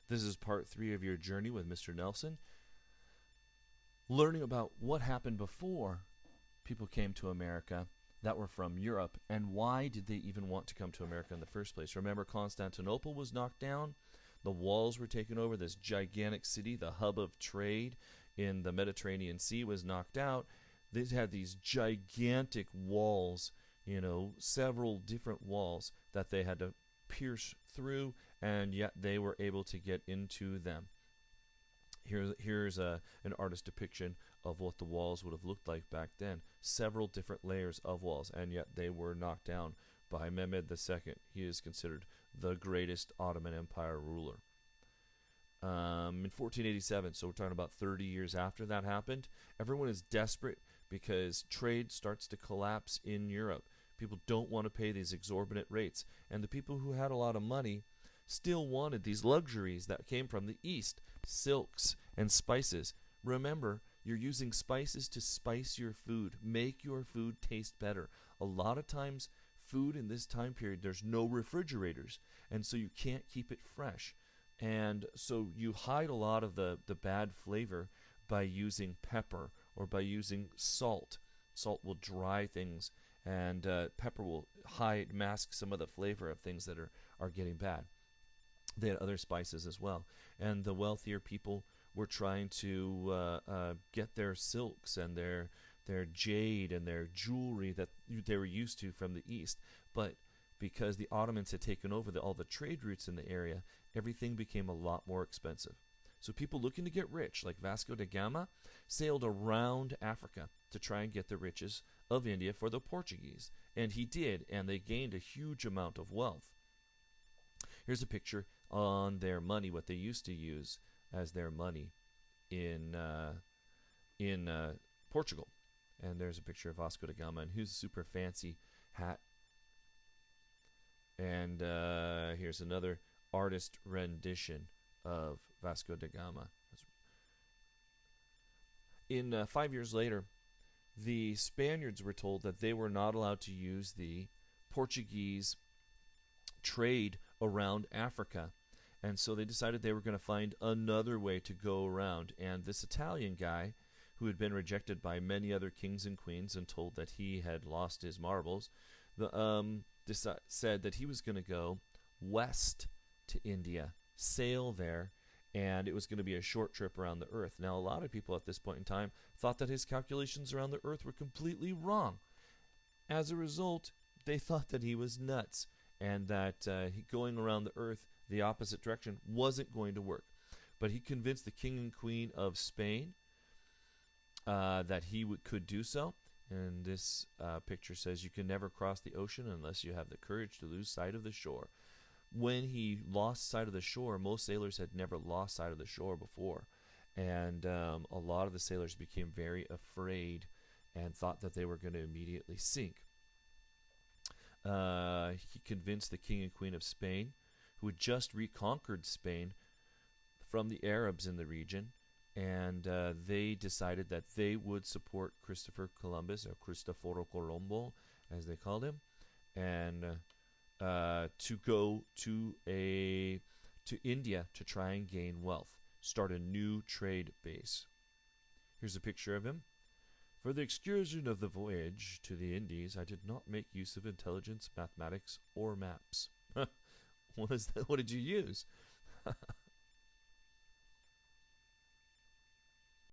This is part 3 of your journey with Mr. Nelson, learning about what happened before people came to America that were from Europe, and why did they even want to come to America in the first place. Remember, Constantinople was knocked down, the walls were taken over, this gigantic city, the hub of trade in the Mediterranean Sea, was knocked out. They had these gigantic walls, several different walls that they had to pierce through, and yet they were able to get into them. Here's an artist depiction of what the walls would have looked like back then. Several different layers of walls, and yet they were knocked down by Mehmed II. He is considered the greatest Ottoman Empire ruler. In 1487, so we're talking about 30 years after that happened, everyone is desperate because trade starts to collapse in Europe. People don't want to pay these exorbitant rates, and the people who had a lot of money still wanted these luxuries that came from the East, silks and spices. Remember, you're using spices to spice your food, make your food taste better. A lot of times, food in this time period, there's no refrigerators, and so you can't keep it fresh. And so you hide a lot of the bad flavor by using pepper or by using salt. Salt will dry things, and pepper will mask some of the flavor of things that are getting bad. They had other spices as well. And the wealthier people were trying to get their silks and their jade and their jewelry that they were used to from the East. But because the Ottomans had taken over all the trade routes in the area, everything became a lot more expensive. So people looking to get rich, like Vasco da Gama, sailed around Africa to try and get the riches of India for the Portuguese. And he did, and they gained a huge amount of wealth. Here's a picture on their money, what they used to use as their money in Portugal. And there's a picture of Vasco da Gama and his super fancy hat. And here's another artist rendition of Vasco da Gama. 5 years later, the Spaniards were told that they were not allowed to use the Portuguese trade around Africa, and so they decided they were going to find another way to go around. And this Italian guy, who had been rejected by many other kings and queens and told that he had lost his marbles, said that he was going to go west to India, sail there, and it was going to be a short trip around the earth. Now, a lot of people at this point in time thought that his calculations around the earth were completely wrong. As a result, they thought that he was nuts, and that going around the earth the opposite direction wasn't going to work. But he convinced the king and queen of Spain that he could do so. And this picture says, "You can never cross the ocean unless you have the courage to lose sight of the shore." When he lost sight of the shore, most sailors had never lost sight of the shore before. And a lot of the sailors became very afraid and thought that they were going to immediately sink. He convinced the king and queen of Spain, who had just reconquered Spain from the Arabs in the region, and they decided that they would support Christopher Columbus, or Cristoforo Colombo, as they called him, and to go to India to try and gain wealth, start a new trade base. Here's a picture of him. "For the excursion of the voyage to the Indies, I did not make use of intelligence, mathematics, or maps." What is that? What did you use?